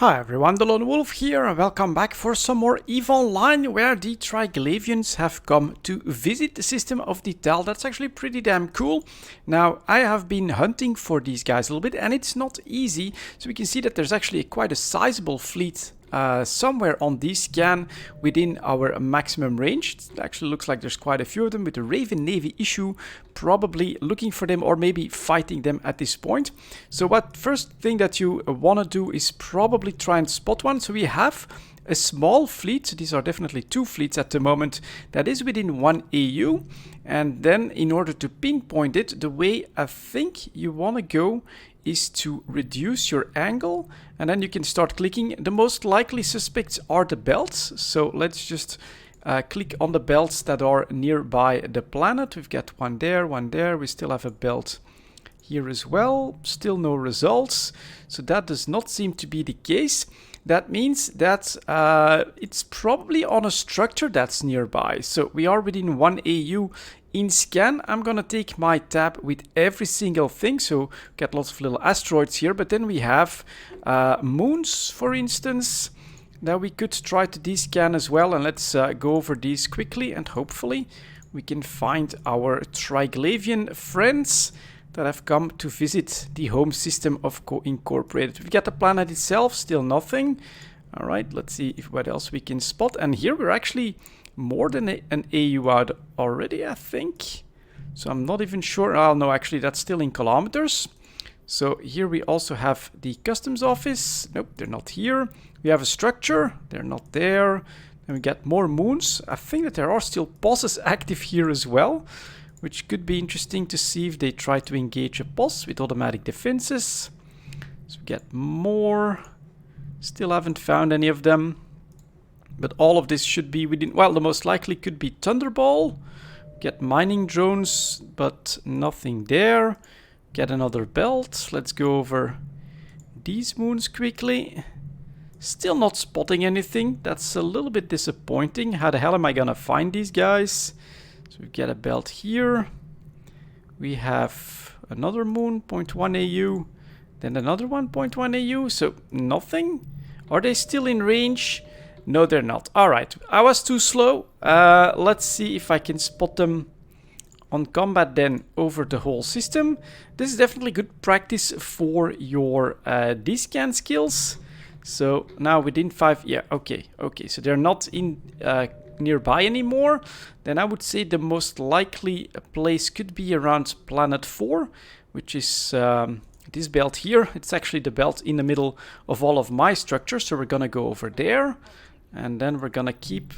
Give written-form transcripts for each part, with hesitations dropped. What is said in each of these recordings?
Hi everyone, delonewolf here, and welcome back for some more EVE Online, where the Triglavians have come to visit the system of the Tal. That's actually pretty damn cool. Now, I have been hunting for these guys a little bit, and it's not easy. So we can see that there's actually quite a sizable fleet somewhere on this scan within our maximum range. It actually looks like there's quite a few of them, with the Raven Navy issue probably looking for them or maybe fighting them at this point. So what first thing that you want to do is probably try and spot one. So we have a small fleet. These are definitely two fleets at the moment that is within 1 AU. And then in order to pinpoint it, the way I think you want to go is to reduce your angle, and then you can start clicking. The most likely suspects are the belts, so let's just click on the belts that are nearby the planet. We've got one there, we still have a belt here as well, still no results, so that does not seem to be the case. That means that it's probably on a structure that's nearby. So we are within 1 AU in scan. I'm gonna take my tab with every single thing. So get lots of little asteroids here, but then we have moons, for instance, that we could try to descan as well. And let's go over these quickly, and hopefully we can find our Triglavian friends that have come to visit the home system of Incorporated. We've got the planet itself, still nothing. All right, let's see what else we can spot. And here we're actually more than an AU out already, I think. So I'm not even sure. Oh no, actually that's still in kilometers. So here we also have the customs office. Nope, they're not here. We have a structure. They're not there. And we get more moons. I think that there are still bosses active here as well, which could be interesting to see if they try to engage a boss with automatic defenses. So we get more. Still haven't found any of them. But all of this should be within, well, the most likely could be Thunderball. Get mining drones, but nothing there. Get another belt. Let's go over these moons quickly. Still not spotting anything. That's a little bit disappointing. How the hell am I gonna find these guys? So we get a belt here. We have another moon, 0.1 AU. Then another 1.1 AU. So nothing. Are they still in range? No, they're not. All right, I was too slow. Let's see if I can spot them on combat then over the whole system. This is definitely good practice for your descan skills. So now within 5, yeah, okay. So they're not in nearby anymore. Then I would say the most likely place could be around planet 4, which is this belt here. It's actually the belt in the middle of all of my structures. So we're gonna go over there. And then we're gonna keep,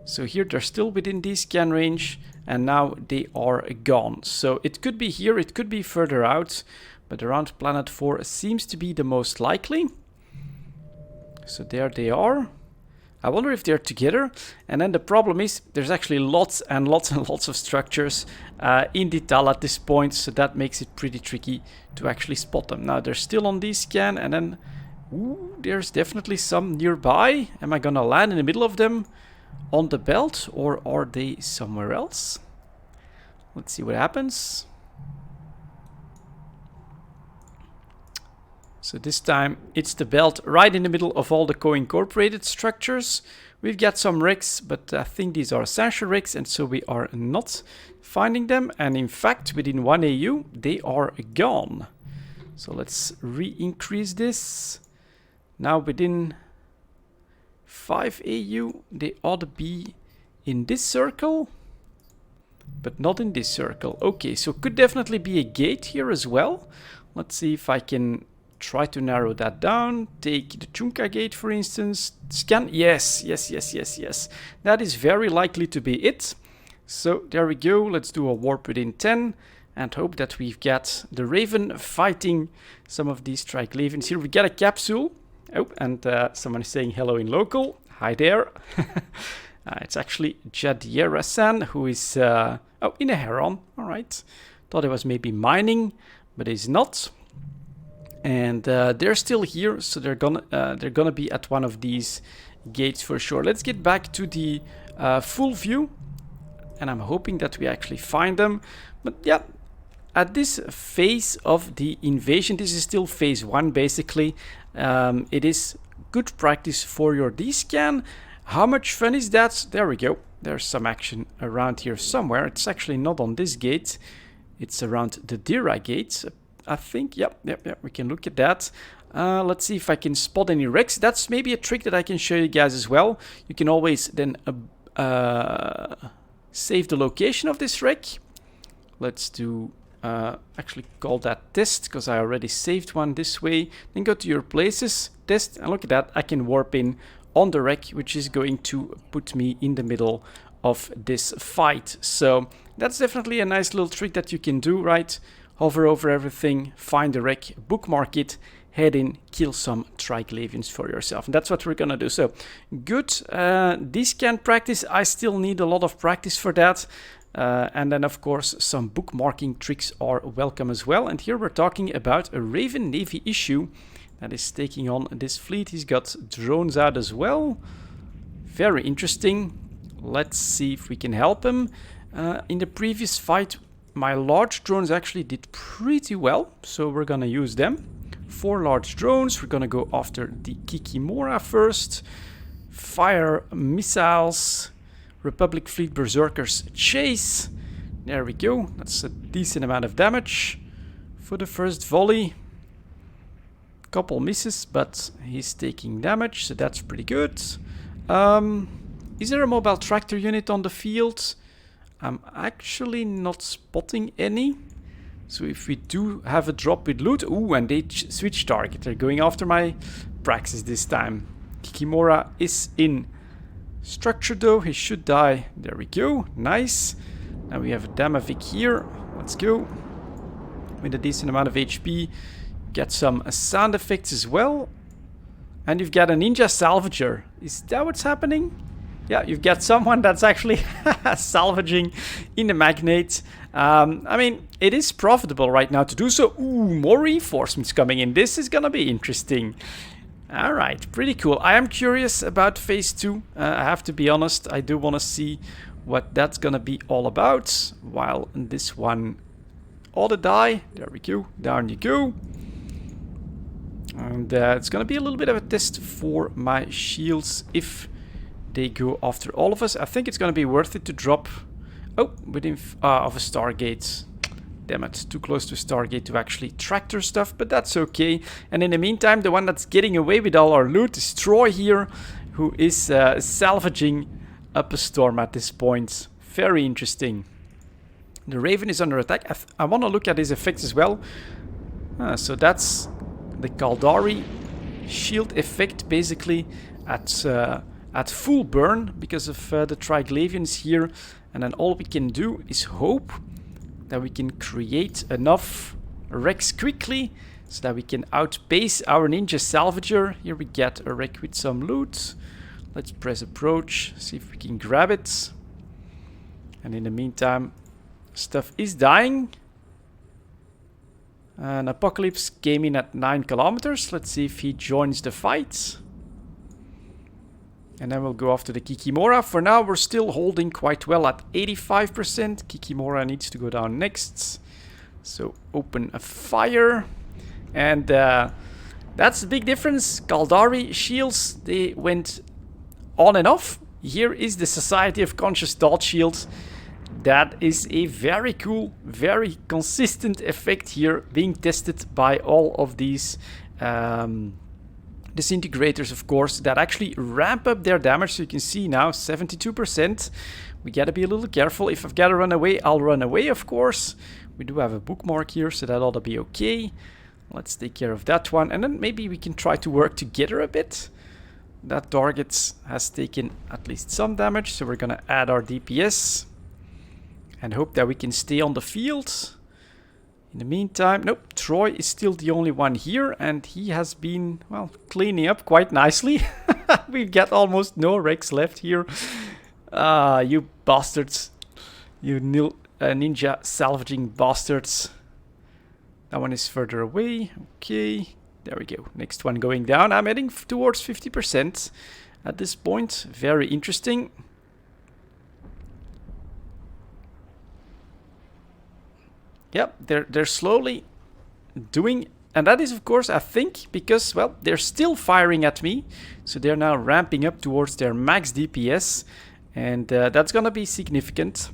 so here they're still within the scan range, and now they are gone. So it could be here, it could be further out, but around planet 4 seems to be the most likely. So there they are. I wonder if they're together. And then the problem is there's actually lots and lots and lots of structures in the Tal at this point, so that makes it pretty tricky to actually spot them. Now they're still on the scan, and then ooh, there's definitely some nearby. Am I gonna land in the middle of them on the belt, or are they somewhere else? Let's see what happens. So this time it's the belt right in the middle of all the co-incorporated structures. We've got some wrecks, but I think these are essential wrecks, and so we are not finding them. And in fact, within 1 AU, they are gone. So let's re-increase this. Now within 5 AU, they ought to be in this circle, but not in this circle. Okay, so could definitely be a gate here as well. Let's see if I can try to narrow that down. Take the Chunka gate, for instance. Scan, yes. That is very likely to be it. So there we go. Let's do a warp within 10. And hope that we've got the Raven fighting some of these Triglavians here. We got a capsule. Oh, and someone is saying hello in local. Hi there. It's actually Jadiera-san, who is oh, in a Heron. All right. Thought it was maybe mining, but he's not. And they're still here, so they're gonna be at one of these gates for sure. Let's get back to the full view, and I'm hoping that we actually find them. But yeah, at this phase of the invasion, this is still phase 1 basically. It is good practice for your D-scan. How much fun is that? There we go. There's some action around here somewhere. It's actually not on this gate. It's around the Dira gate, I think. Yep, we can look at that. Let's see if I can spot any wrecks. That's maybe a trick that I can show you guys as well. You can always then save the location of this wreck. Let's do actually call that test, because I already saved one this way. Then go to your places, test, and look at that. I can warp in on the wreck, which is going to put me in the middle of this fight. So that's definitely a nice little trick that you can do, right? Hover over everything, find the wreck, bookmark it, head in, kill some Triglavians for yourself. And that's what we're gonna do. So good D-scan practice. I still need a lot of practice for that. And then of course some bookmarking tricks are welcome as well. And here we're talking about a Raven Navy issue that is taking on this fleet. He's got drones out as well. Very interesting. Let's see if we can help him. In the previous fight, my large drones actually did pretty well, so we're gonna use them. 4 large drones. We're gonna go after the Kikimora first. Fire missiles. Republic Fleet Berserkers chase. There we go. That's a decent amount of damage for the first volley. Couple misses, but he's taking damage, so that's pretty good. Is there a mobile tractor unit on the field? I'm actually not spotting any. So if we do have a drop with loot... Ooh, and they switch target. They're going after my Praxis this time. Kikimora is in structure though. He should die. There we go. Nice. Now we have a Damavik here. Let's go. With a decent amount of HP. Get some sound effects as well. And you've got a Ninja Salvager. Is that what's happening? Yeah, you've got someone that's actually salvaging in the Magnate. I mean, it is profitable right now to do so. Ooh, more reinforcements coming in. This is gonna be interesting. Alright, pretty cool. I am curious about phase 2. I have to be honest. I do want to see what that's gonna be all about. While this one ought to die. There we go. Down you go. And it's gonna be a little bit of a test for my shields if they go after all of us. I think it's gonna be worth it to drop... Oh, within of a Stargate. Damn it, too close to Stargate to actually tractor stuff, but that's okay. And in the meantime, the one that's getting away with all our loot is Troy here, who is salvaging up a storm at this point. Very interesting. The Raven is under attack. I want to look at his effects as well. So that's the Caldari shield effect, basically at full burn because of the Triglavians here. And then all we can do is hope that we can create enough wrecks quickly so that we can outpace our Ninja Salvager. Here we get a wreck with some loot. Let's press approach, see if we can grab it. And in the meantime, stuff is dying. And Apocalypse came in at 9 kilometers. Let's see if he joins the fight. And then we'll go after the Kikimora. For now, we're still holding quite well at 85%. Kikimora needs to go down next. So open a fire. And that's the big difference. Caldari shields, they went on and off. Here is the Society of Conscious Thought shield. That is a very cool, very consistent effect here being tested by all of these disintegrators, of course, that actually ramp up their damage. So you can see now 72%. We gotta be a little careful. If I've gotta run away, I'll run away, of course. We do have a bookmark here, so that ought to be okay. Let's take care of that one. And then maybe we can try to work together a bit. That target has taken at least some damage, so we're gonna add our DPS. And hope that we can stay on the field. In the meantime, nope, Troy is still the only one here, and he has been, well, cleaning up quite nicely. We've got almost no wrecks left here. You bastards. You ninja salvaging bastards. That one is further away. Okay, there we go. Next one going down. I'm heading towards 50% at this point. Very interesting. Yep, they're slowly doing And that is, of course, I think, because, well, they're still firing at me. So they're now ramping up towards their max DPS. And that's going to be significant.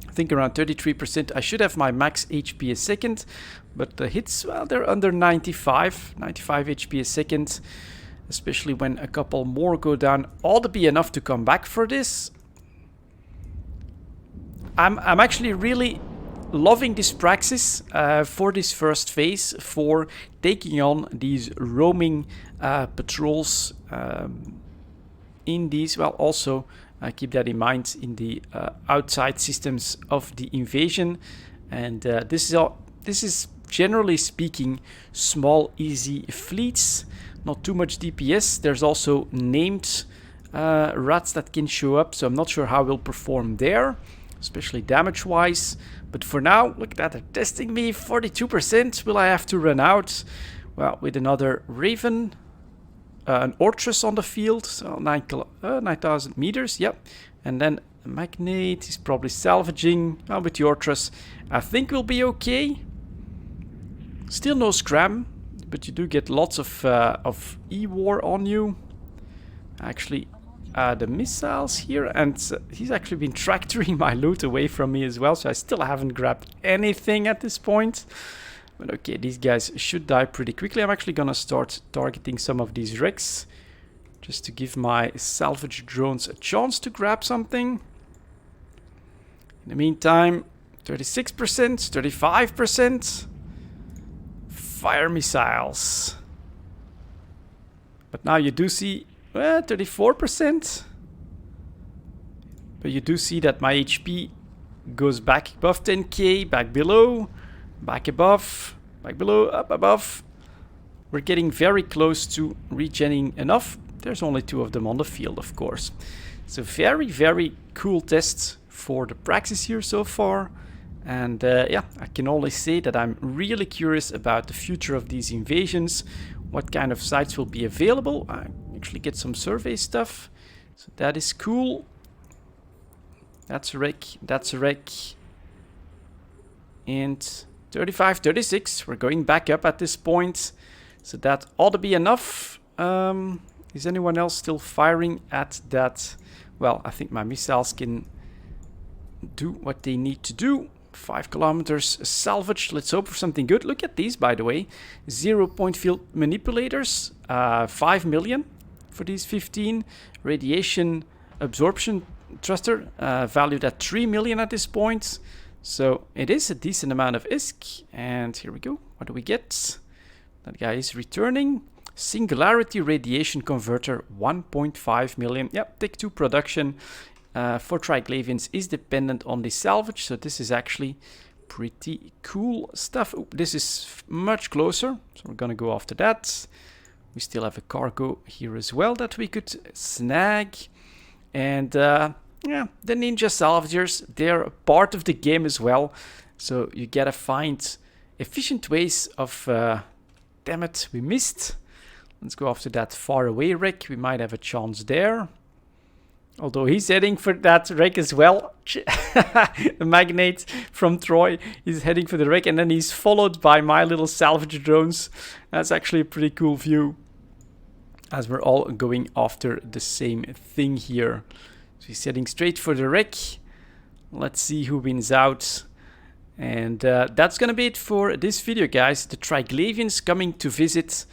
I think around 33%. I should have my max HP a second. But the hits, well, they're under 95 HP a second. Especially when a couple more go down. Ought to be enough to come back for this. I'm actually really loving this Praxis for this first phase, for taking on these roaming patrols in these. Well, also keep that in mind in the outside systems of the invasion. And this is generally speaking small, easy fleets, not too much DPS. There's also named rats that can show up, so I'm not sure how we'll perform there, especially damage-wise. But for now, look at that, they're testing me, 42%. Will I have to run out? Well, with another Raven, an Ortrus on the field, so 9,000 meters, yep. And then a Magnate is probably salvaging. With the Ortrus, I think we'll be okay. Still no Scram, but you do get lots of E-War on you. Actually, the missiles here, and he's actually been tractoring my loot away from me as well, so I still haven't grabbed anything at this point. But okay, these guys should die pretty quickly. I'm actually gonna start targeting some of these wrecks, just to give my salvage drones a chance to grab something. In the meantime, 36%, 35%. Fire missiles. But now you do see 34%. But you do see that my HP goes back above 10k, back below, back above, back below, up above. We're getting very close to regenning enough. There's only 2 of them on the field, of course. It's a very, very cool test for the Praxis here so far. And yeah, I can only say that I'm really curious about the future of these invasions. What kind of sites will be available. I actually get some survey stuff. So that is cool. That's a wreck. That's a wreck. And 35, 36. We're going back up at this point. So that ought to be enough. Is anyone else still firing at that? Well, I think my missiles can do what they need to do. 5 kilometers salvaged. Let's hope for something good. Look at these, by the way. 0-point field manipulators. 5 million for these 15. Radiation absorption thruster. Valued at 3 million at this point. So it is a decent amount of ISK. And here we go. What do we get? That guy is returning. Singularity radiation converter. 1.5 million. Yep, Tech 2 production. For Triglavians is dependent on the salvage, so this is actually pretty cool stuff. Ooh, this is much closer, so we're gonna go after that. We still have a cargo here as well that we could snag. And yeah, the ninja salvagers, they're a part of the game as well, so you gotta find efficient ways of damn it, we missed. Let's go after that far away wreck. We might have a chance there. Although he's heading for that wreck as well. The Magnate from Troy is heading for the wreck, and then he's followed by my little salvage drones. That's actually a pretty cool view, as we're all going after the same thing here. So he's heading straight for the wreck. Let's see who wins out. And that's gonna be it for this video, guys. The Triglavians coming to visit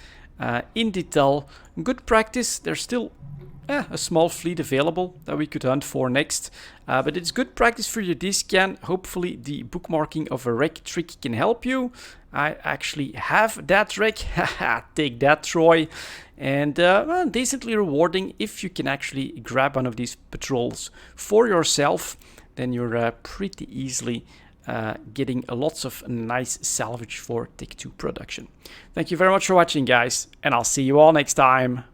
in detail. Good practice. There's still a small fleet available that we could hunt for next. But it's good practice for your D-scan. Hopefully the bookmarking of a wreck trick can help you. I actually have that wreck. Take that, Troy. And well, decently rewarding if you can actually grab one of these patrols for yourself. Then you're pretty easily getting lots of nice salvage for Tech 2 production. Thank you very much for watching, guys. And I'll see you all next time.